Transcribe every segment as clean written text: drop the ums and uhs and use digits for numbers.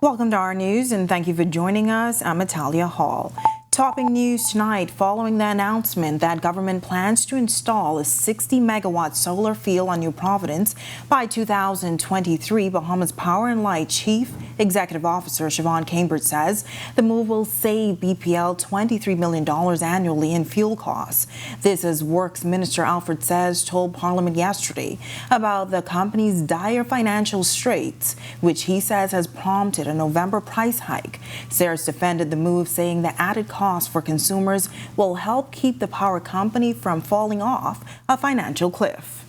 Welcome to Our News, and thank you for joining us. I'm Natalia Hall. Topping news tonight following the announcement that government plans to install a 60-megawatt solar field on New Providence by 2023. Bahamas Power and Light Chief Executive Officer Siobhan Cambridge says the move will save BPL $23 million annually in fuel costs. This, as Works Minister Alfred Says told Parliament yesterday about the company's dire financial straits, which he says has prompted a November price hike. Sayers defended the move, saying the added cost for consumers will help keep the power company from falling off a financial cliff.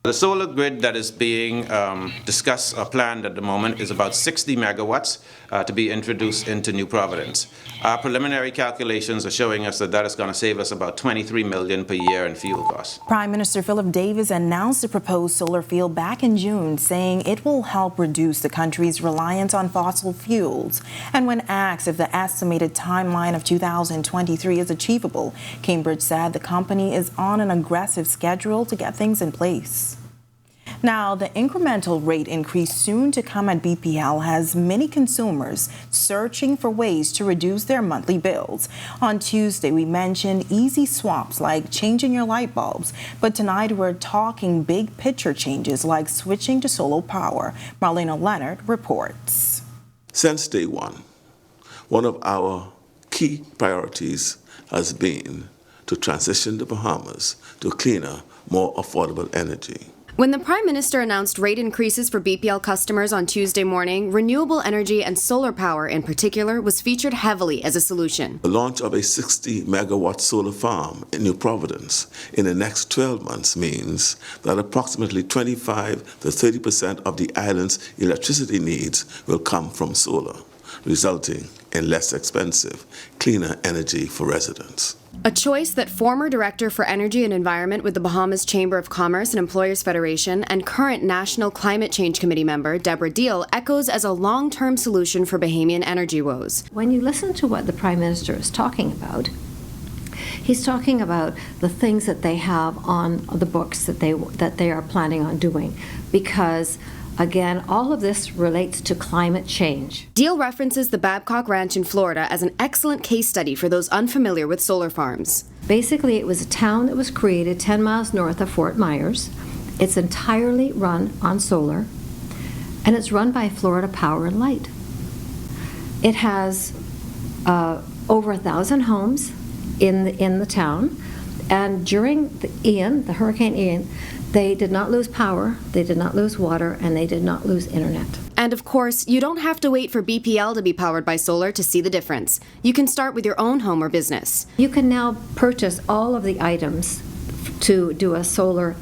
The solar grid that is being discussed or planned at the moment is about 60 megawatts to be introduced into New Providence. Our preliminary calculations are showing us that is going to save us about $23 million per year in fuel costs. Prime Minister Philip Davis announced the proposed solar field back in June, saying it will help reduce the country's reliance on fossil fuels. And when asked if the estimated timeline of 2023 is achievable, Cambridge said the company is on an aggressive schedule to get things in place. Now, the incremental rate increase soon to come at BPL has many consumers searching for ways to reduce their monthly bills. On Tuesday, we mentioned easy swaps like changing your light bulbs, but tonight we're talking big picture changes like switching to solar power. Marlena Leonard reports. Since day one of our key priorities has been to transition the Bahamas to cleaner, more affordable energy. When the Prime Minister announced rate increases for BPL customers on Tuesday morning, renewable energy and solar power in particular was featured heavily as a solution. The launch of a 60-megawatt solar farm in New Providence in the next 12 months means that approximately 25 to 30% of the island's electricity needs will come from solar, resulting in less expensive, cleaner energy for residents. A choice that former Director for Energy and Environment with the Bahamas Chamber of Commerce and Employers Federation and current National Climate Change Committee member Deborah Deal echoes as a long-term solution for Bahamian energy woes. When you listen to what the Prime Minister is talking about, he's talking about the things that they have on the books that they are planning on doing, because again, all of this relates to climate change. Deal references the Babcock Ranch in Florida as an excellent case study for those unfamiliar with solar farms. Basically, it was a town that was created 10 miles north of Fort Myers. It's entirely run on solar, and it's run by Florida Power and Light. It has over 1,000 homes in the town, and during the Hurricane Ian, they did not lose power, they did not lose water, and they did not lose internet. And of course, you don't have to wait for BPL to be powered by solar to see the difference. You can start with your own home or business. You can now purchase all of the items to do a solar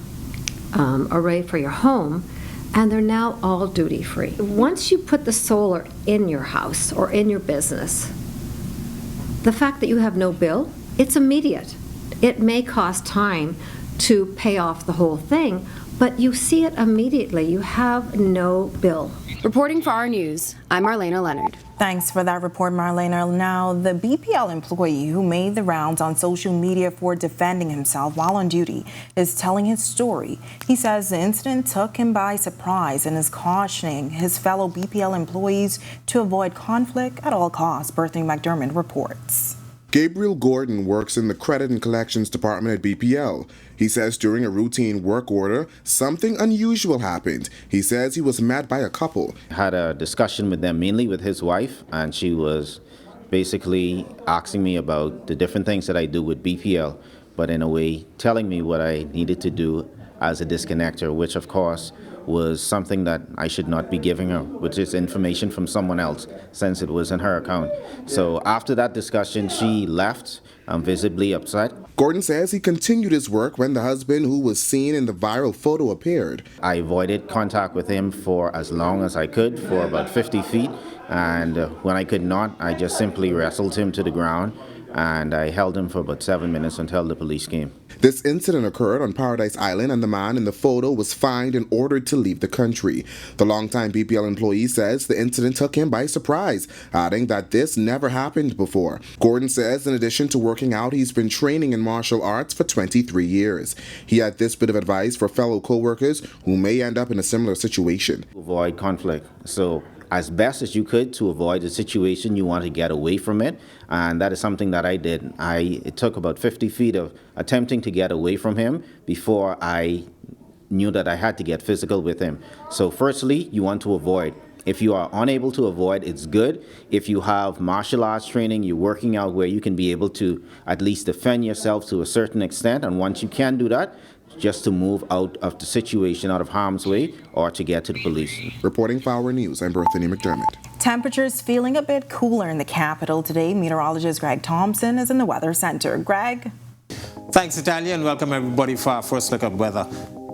array for your home, and they're now all duty-free. Once you put the solar in your house or in your business, the fact that you have no bill, it's immediate. It may cost time to pay off the whole thing, but you see it immediately. You have no bill. Reporting for Our News, I'm Marlena Leonard. Thanks for that report, Marlena. Now, the BPL employee who made the rounds on social media for defending himself while on duty is telling his story. He says the incident took him by surprise and is cautioning his fellow BPL employees to avoid conflict at all costs. Berthing McDermott reports. Gabriel Gordon works in the Credit and Collections Department at BPL. He says during a routine work order, something unusual happened. He says he was met by a couple. I had a discussion with them, mainly with his wife, and she was basically asking me about the different things that I do with BPL, but in a way telling me what I needed to do as a disconnector, which of course was something that I should not be giving her, which is information from someone else, since it was in her account. So after that discussion, she left, visibly upset. Gordon says he continued his work when the husband who was seen in the viral photo appeared. I avoided contact with him for as long as I could, for about 50 feet, and when I could not, I just simply wrestled him to the ground, and I held him for about 7 minutes until the police came. This incident occurred on Paradise Island, and the man in the photo was fined and ordered to leave the country. The longtime BPL employee says the incident took him by surprise, adding that this never happened before. Gordon says in addition to working out, he's been training in martial arts for 23 years. He had this bit of advice for fellow co-workers who may end up in a similar situation. Avoid conflict. So as best as you could to avoid the situation. You want to get away from it, and that is something that I did. It took about 50 feet of attempting to get away from him before I knew that I had to get physical with him. So firstly, you want to avoid. If you are unable to avoid, it's good. If you have martial arts training, you're working out where you can be able to at least defend yourself to a certain extent, and once you can do that, just to move out of the situation, out of harm's way, or to get to the police. Reporting for Our News, I'm Berthany McDermott. Temperatures feeling a bit cooler in the capital today. Meteorologist Greg Thompson is in the Weather Center. Greg? Thanks, Natalia, and welcome everybody for our first look at weather.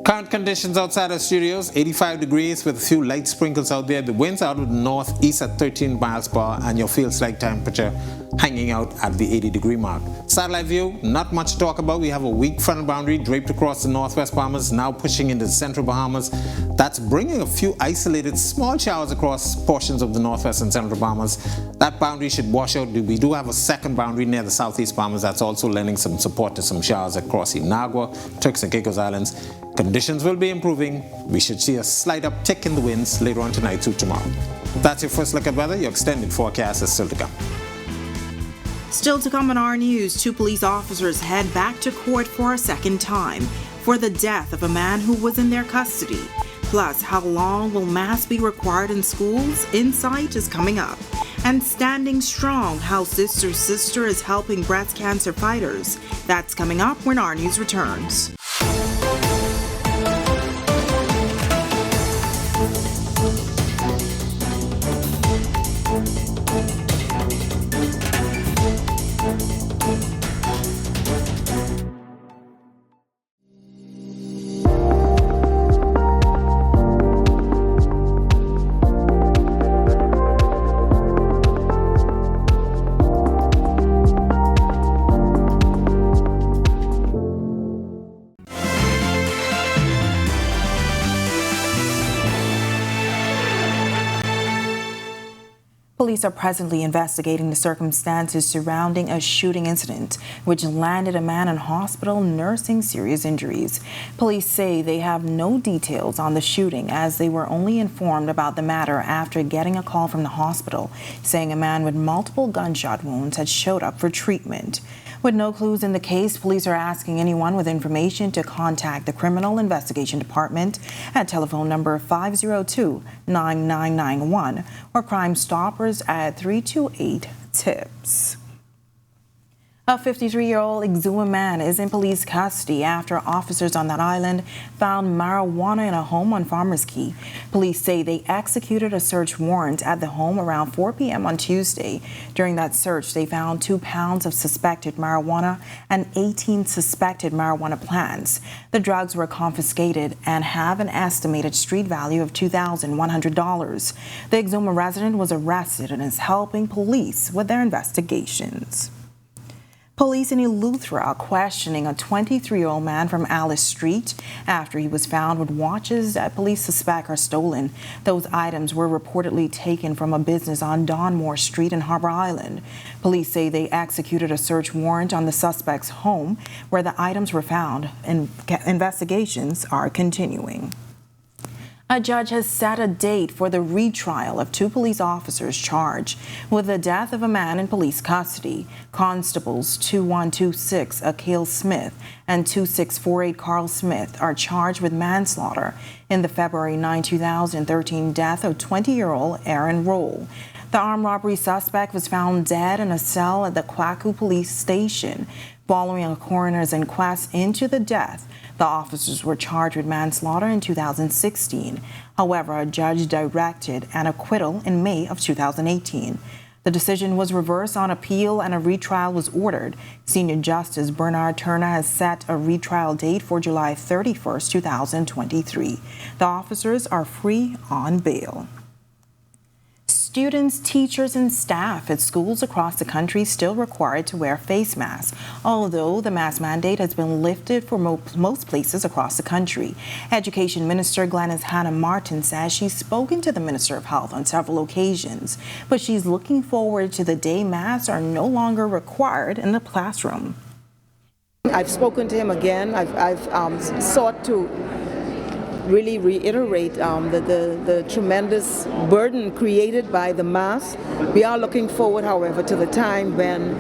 Current conditions outside our studios, 85 degrees with a few light sprinkles out there. The winds out of the northeast at 13 miles per hour, and your feels like temperature hanging out at the 80-degree mark. Satellite view, not much to talk about. We have a weak frontal boundary draped across the northwest Bahamas, now pushing into the central Bahamas. That's bringing a few isolated small showers across portions of the northwest and central Bahamas. That boundary should wash out. We do have a second boundary near the southeast Bahamas that's also lending some support to some showers across Inagua, Turks and Caicos Islands. Conditions will be improving. We should see a slight uptick in the winds later on tonight to tomorrow. That's your first look at weather. Your extended forecast is still to come. Still to come on Our News, 2 police officers head back to court for a second time for the death of a man who was in their custody. Plus, how long will masks be required in schools? Insight is coming up. And standing strong, how Sister is helping breast cancer fighters. That's coming up when Our News returns. Police are presently investigating the circumstances surrounding a shooting incident which landed a man in hospital nursing serious injuries. Police say they have no details on the shooting as they were only informed about the matter after getting a call from the hospital saying a man with multiple gunshot wounds had showed up for treatment. With no clues in the case, police are asking anyone with information to contact the Criminal Investigation Department at telephone number 502-9991 or Crime Stoppers at 328-TIPS. A 53-year-old Exuma man is in police custody after officers on that island found marijuana in a home on Farmers Key. Police say they executed a search warrant at the home around 4 p.m. on Tuesday. During that search, they found 2 pounds of suspected marijuana and 18 suspected marijuana plants. The drugs were confiscated and have an estimated street value of $2,100. The Exuma resident was arrested and is helping police with their investigations. Police in Eleuthera are questioning a 23-year-old man from Alice Street after he was found with watches that police suspect are stolen. Those items were reportedly taken from a business on Donmore Street in Harbor Island. Police say they executed a search warrant on the suspect's home where the items were found, and investigations are continuing. A judge has set a date for the retrial of 2 police officers charged with the death of a man in police custody. Constables 2126 Akil Smith and 2648 Carl Smith are charged with manslaughter in the February 9, 2013 death of 20-year-old Aaron Roll. The armed robbery suspect was found dead in a cell at the Kwaku police station. Following a coroner's inquest into the death, the officers were charged with manslaughter in 2016. However, a judge directed an acquittal in May of 2018. The decision was reversed on appeal and a retrial was ordered. Senior Justice Bernard Turner has set a retrial date for July 31st, 2023. The officers are free on bail. Students, teachers, and staff at schools across the country still required to wear face masks, although the mask mandate has been lifted for most places across the country. Education Minister Glenys Hannah Martin says she's spoken to the Minister of Health on several occasions, but she's looking forward to the day masks are no longer required in the classroom. I've spoken to him again. I've sought to really reiterate the tremendous burden created by the mass. We are looking forward, however, to the time when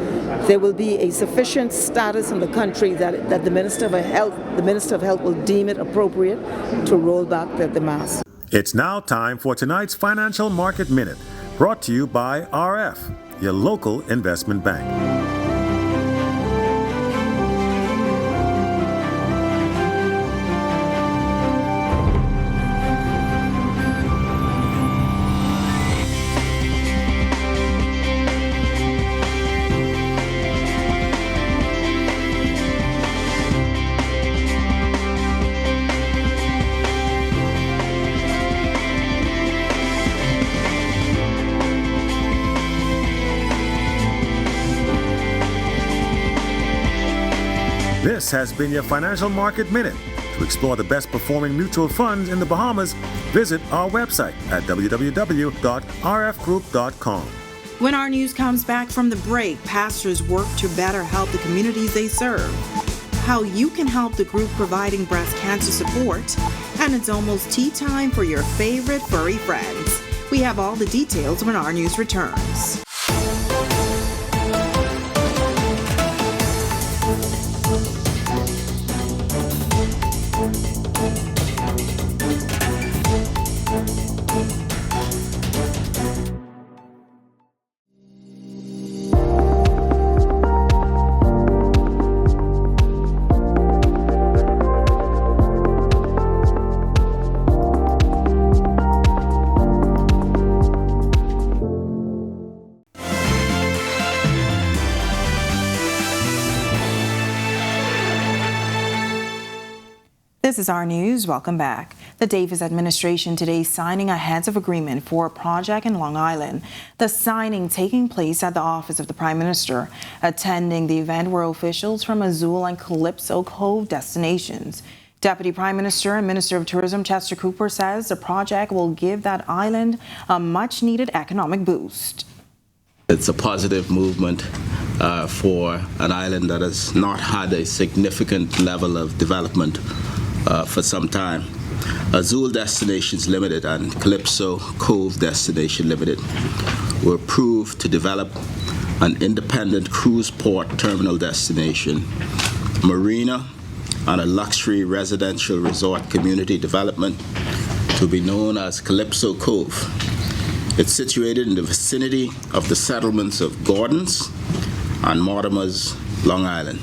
there will be a sufficient status in the country that the Minister of Health will deem it appropriate to roll back the mask. It's now time for tonight's Financial Market Minute, brought to you by RF, your local investment bank. This has been your Financial Market Minute. To explore the best performing mutual funds in the Bahamas, visit our website at www.rfgroup.com. When our news comes back from the break, pastors work to better help the communities they serve. How you can help the group providing breast cancer support. And it's almost tea time for your favorite furry friends. We have all the details when our news returns. This is Our News. Welcome back. The Davis administration today signing a heads of agreement for a project in Long Island. The signing taking place at the office of the Prime Minister. Attending the event were officials from Azul and Calypso Cove destinations. Deputy Prime Minister and Minister of Tourism Chester Cooper says the project will give that island a much-needed economic boost. It's a positive movement for an island that has not had a significant level of development for some time. Azul Destinations Limited and Calypso Cove Destination Limited were approved to develop an independent cruise port terminal destination, marina, and a luxury residential resort community development to be known as Calypso Cove. It's situated in the vicinity of the settlements of Gordon's and Mortimer's, Long Island.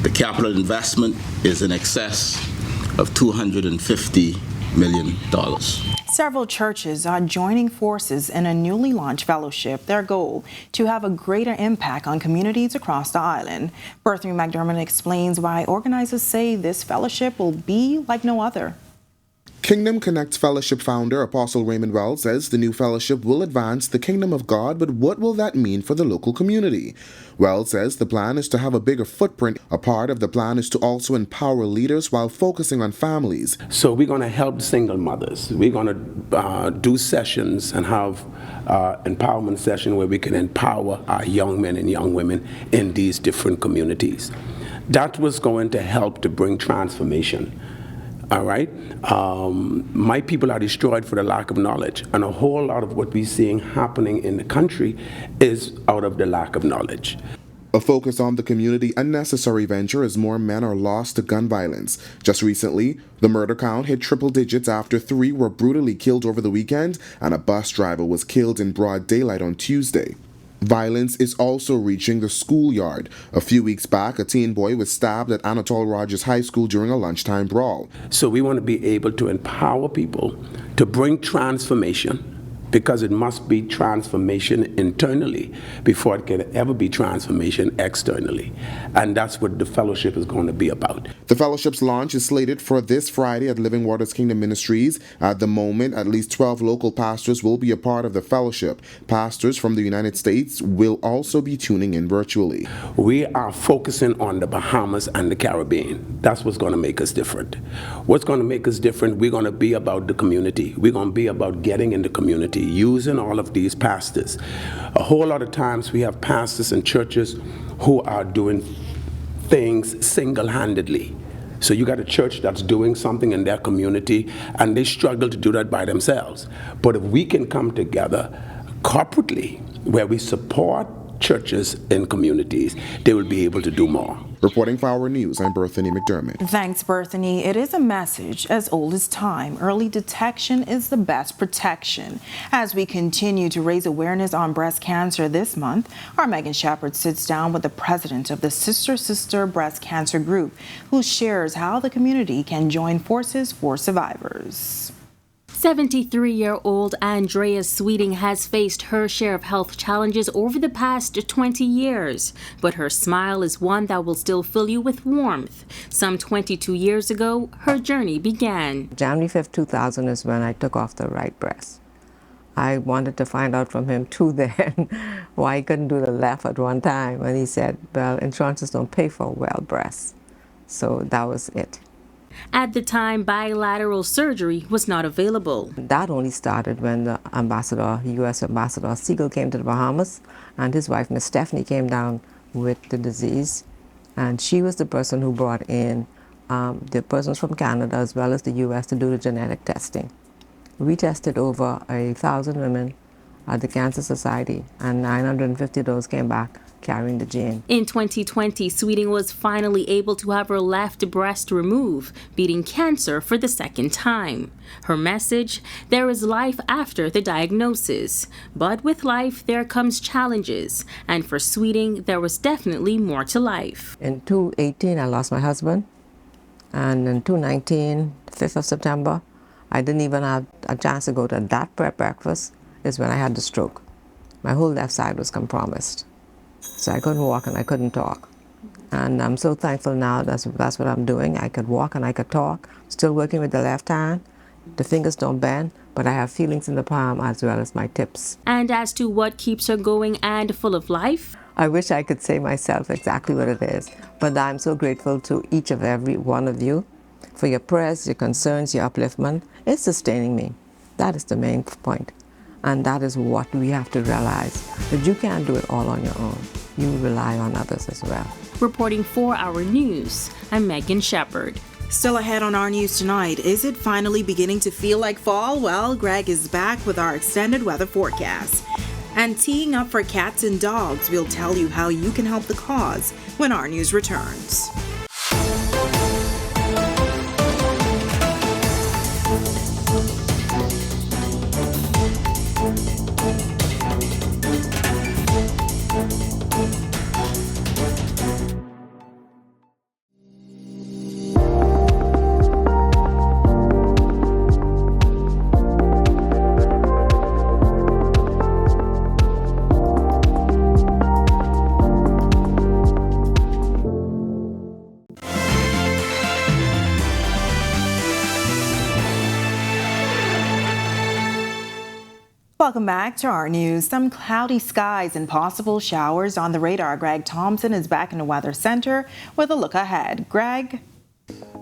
The capital investment is in excess of $250 million. Several churches are joining forces in a newly launched fellowship. Their goal, to have a greater impact on communities across the island. Bertha McDermott explains why organizers say this fellowship will be like no other. Kingdom Connect Fellowship founder Apostle Raymond Wells says the new fellowship will advance the kingdom of God, but what will that mean for the local community? Wells says the plan is to have a bigger footprint. A part of the plan is to also empower leaders while focusing on families. So we're going to help single mothers. We're going to do sessions and have empowerment session where we can empower our young men and young women in these different communities. That was going to help to bring transformation. All right? My people are destroyed for the lack of knowledge, and a whole lot of what we're seeing happening in the country is out of the lack of knowledge. A focus on the community unnecessary venture as more men are lost to gun violence. Just recently, the murder count hit triple digits after 3 were brutally killed over the weekend, and a bus driver was killed in broad daylight on Tuesday. Violence is also reaching the schoolyard. A few weeks back, a teen boy was stabbed at Anatole Rogers High School during a lunchtime brawl. So we want to be able to empower people to bring transformation, because it must be transformation internally before it can ever be transformation externally. And that's what the fellowship is going to be about. The fellowship's launch is slated for this Friday at Living Waters Kingdom Ministries. At the moment, at least 12 local pastors will be a part of the fellowship. Pastors from the United States will also be tuning in virtually. We are focusing on the Bahamas and the Caribbean. That's what's going to make us different. What's going to make us different, we're going to be about the community. We're going to be about getting in the community, using all of these pastors. A whole lot of times we have pastors and churches who are doing things single-handedly. So you got a church that's doing something in their community, and they struggle to do that by themselves. But if we can come together corporately, where we support churches in communities, they will be able to do more. Reporting for Our News, I'm Berthany McDermott. Thanks, Berthany. It is a message as old as time. Early detection is the best protection. As we continue to raise awareness on breast cancer this month, our Megan Shepherd sits down with the president of the Sister Breast Cancer Group, who shares how the community can join forces for survivors. 73-year-old Andrea Sweden has faced her share of health challenges over the past 20 years, but her smile is one that will still fill you with warmth. Some 22 years ago, her journey began. January 5th, 2000 is when I took off the right breast. I wanted to find out from him too then why he couldn't do the left at one time, and he said, well, insurances don't pay for well breasts. So that was it. At the time, bilateral surgery was not available. That only started when the U.S. Ambassador Siegel came to the Bahamas, and his wife, Miss Stephanie, came down with the disease. And she was the person who brought in the persons from Canada as well as the U.S. to do the genetic testing. We tested over 1,000 women at the Cancer Society, and 950 of those came back carrying the gene. In 2020, Sweden was finally able to have her left breast removed, beating cancer for the second time. Her message: there is life after the diagnosis. But with life, there comes challenges. And for Sweden, there was definitely more to life. In 2018, I lost my husband. And in 2019, 5th of September, I didn't even have a chance to go to that prep breakfast, is when I had the stroke. My whole left side was compromised. So I couldn't walk and I couldn't talk. And I'm so thankful now that's what I'm doing. I could walk and I could talk. Still working with the left hand. The fingers don't bend, but I have feelings in the palm as well as my tips. And as to what keeps her going and full of life? I wish I could say myself exactly what it is, but I'm so grateful to each of every one of you for your prayers, your concerns, your upliftment. It's sustaining me. That is the main point. And that is what we have to realize, that you can't do it all on your own. You rely on others as well. Reporting for Our News, I'm Megan Shepherd. Still ahead on Our News tonight, is it finally beginning to feel like fall? Well, Greg is back with our extended weather forecast. And teeing up for cats and dogs, we'll tell you how you can help the cause when Our News returns. Welcome back to Our News. Some cloudy skies and possible showers on the radar. Greg Thompson is back in the Weather Center with a look ahead. Greg?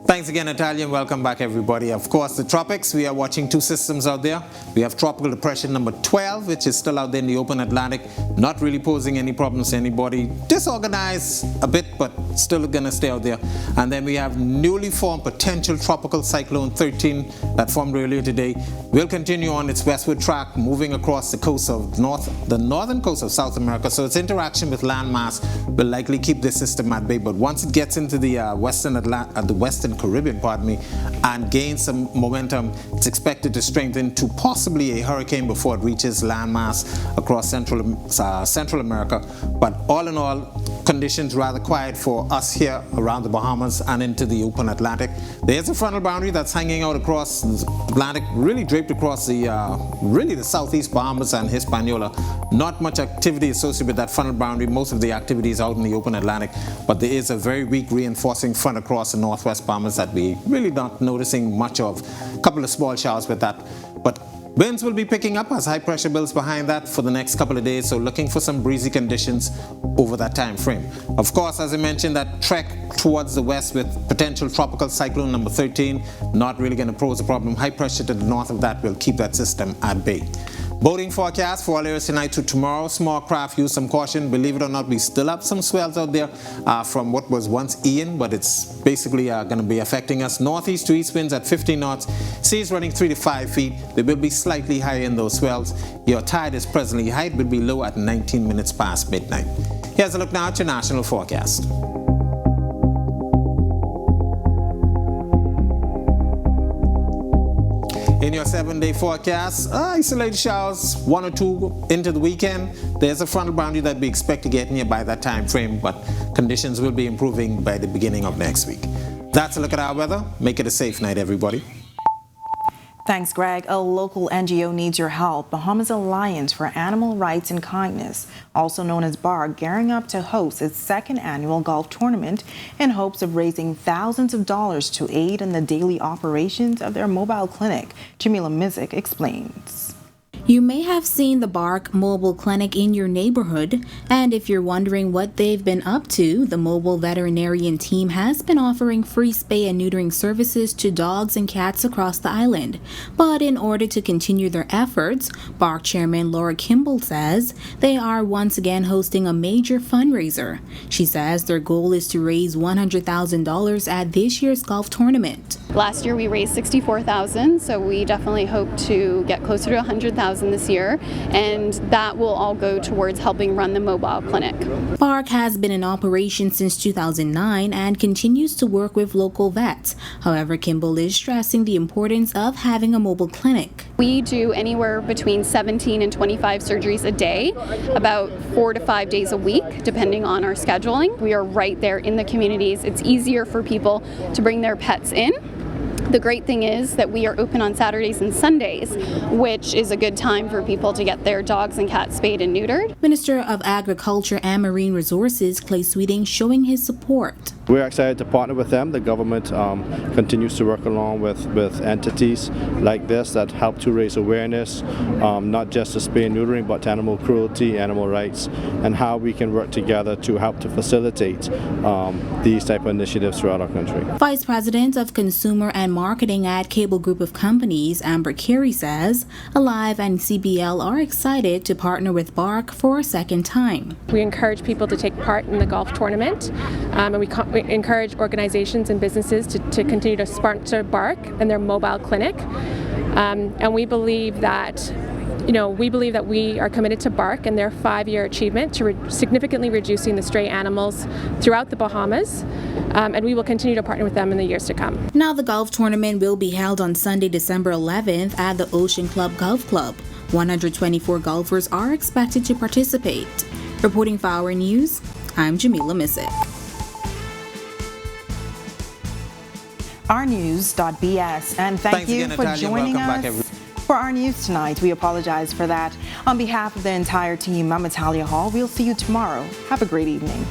Thanks again, Natalia, and welcome back, everybody. Of course, the tropics, we are watching two systems out there. We have tropical depression number 12, which is still out there in the open Atlantic, not really posing any problems to anybody. Disorganized a bit, but still going to stay out there. And then we have newly formed potential tropical cyclone 13 that formed earlier today. Will continue on its westward track, moving across the coast of the northern coast of South America. So its interaction with landmass will likely keep this system at bay. But once it gets into the Western Caribbean, and gains some momentum, it's expected to strengthen to possibly a hurricane before it reaches landmass across Central America. But all in all, conditions rather quiet for us here around the Bahamas and into the open Atlantic. There's a frontal boundary that's hanging out across the Atlantic, really draped across the southeast Bahamas and Hispaniola. Not much activity associated with that frontal boundary. Most of the activity is out in the open Atlantic, but there is a very weak reinforcing front across the northwest Bahamas that we really not noticing much of. A couple of small showers with that, but winds will be picking up as high pressure builds behind that for the next couple of days, so looking for some breezy conditions over that time frame. Of course, as I mentioned, that trek towards the west with potential tropical cyclone number 13. Not really going to pose a problem. High pressure to the north of that will keep that system at bay. Boating forecast for all areas tonight to tomorrow. Small craft, use some caution. Believe it or not, we still have some swells out there from what was once Ian, but it's basically going to be affecting us. Northeast to east winds at 15 knots. Seas running 3 to 5 feet. They will be slightly higher in those swells. Your tide is presently high. It will be low at 19 minutes past midnight. Here's a look now at your national forecast. In your 7-day forecast, isolated showers, 1 or 2 into the weekend. There's a frontal boundary that we expect to get near by that time frame, but conditions will be improving by the beginning of next week. That's a look at our weather. Make it a safe night, everybody. Thanks, Greg. A local NGO needs your help. Bahamas Alliance for Animal Rights and Kindness, also known as BARC, gearing up to host its second annual golf tournament in hopes of raising thousands of dollars to aid in the daily operations of their mobile clinic. Jamila Mizik explains. You may have seen the BARC mobile clinic in your neighborhood, and if you're wondering what they've been up to, the mobile veterinarian team has been offering free spay and neutering services to dogs and cats across the island. But in order to continue their efforts, BARC Chairman Laura Kimball says they are once again hosting a major fundraiser. She says their goal is to raise $100,000 at this year's golf tournament. Last year we raised $64,000, so we definitely hope to get closer to $100,000 this year, and that will all go towards helping run the mobile clinic. BARC has been in operation since 2009 and continues to work with local vets. However, Kimball is stressing the importance of having a mobile clinic. We do anywhere between 17 and 25 surgeries a day, about 4 to 5 days a week, depending on our scheduling. We are right there in the communities. It's easier for people to bring their pets in. The great thing is that we are open on Saturdays and Sundays, which is a good time for people to get their dogs and cats spayed and neutered. Minister of Agriculture and Marine Resources Clay Sweden showing his support. We're excited to partner with them. The government continues to work along with entities like this that help to raise awareness, not just to spay and neutering, but to animal cruelty, animal rights, and how we can work together to help to facilitate these type of initiatives throughout our country. Vice President of Consumer and Marketing at Cable Group of Companies, Amber Carey, says Alive and CBL are excited to partner with BARC for a second time. We encourage people to take part in the golf tournament, and we encourage organizations and businesses to continue to sponsor BARC and their mobile clinic. And we believe that we are committed to BARC and their 5-year achievement to significantly reducing the stray animals throughout the Bahamas, and we will continue to partner with them in the years to come. Now the golf tournament will be held on Sunday, December 11th at the Ocean Club Golf Club. 124 golfers are expected to participate. Reporting for Our News, I'm Jamila Mizik. ournews.bs, and thank you for joining us for Our News tonight. We apologize for that. On behalf of the entire team, I'm Natalia Hall. We'll see you tomorrow. Have a great evening.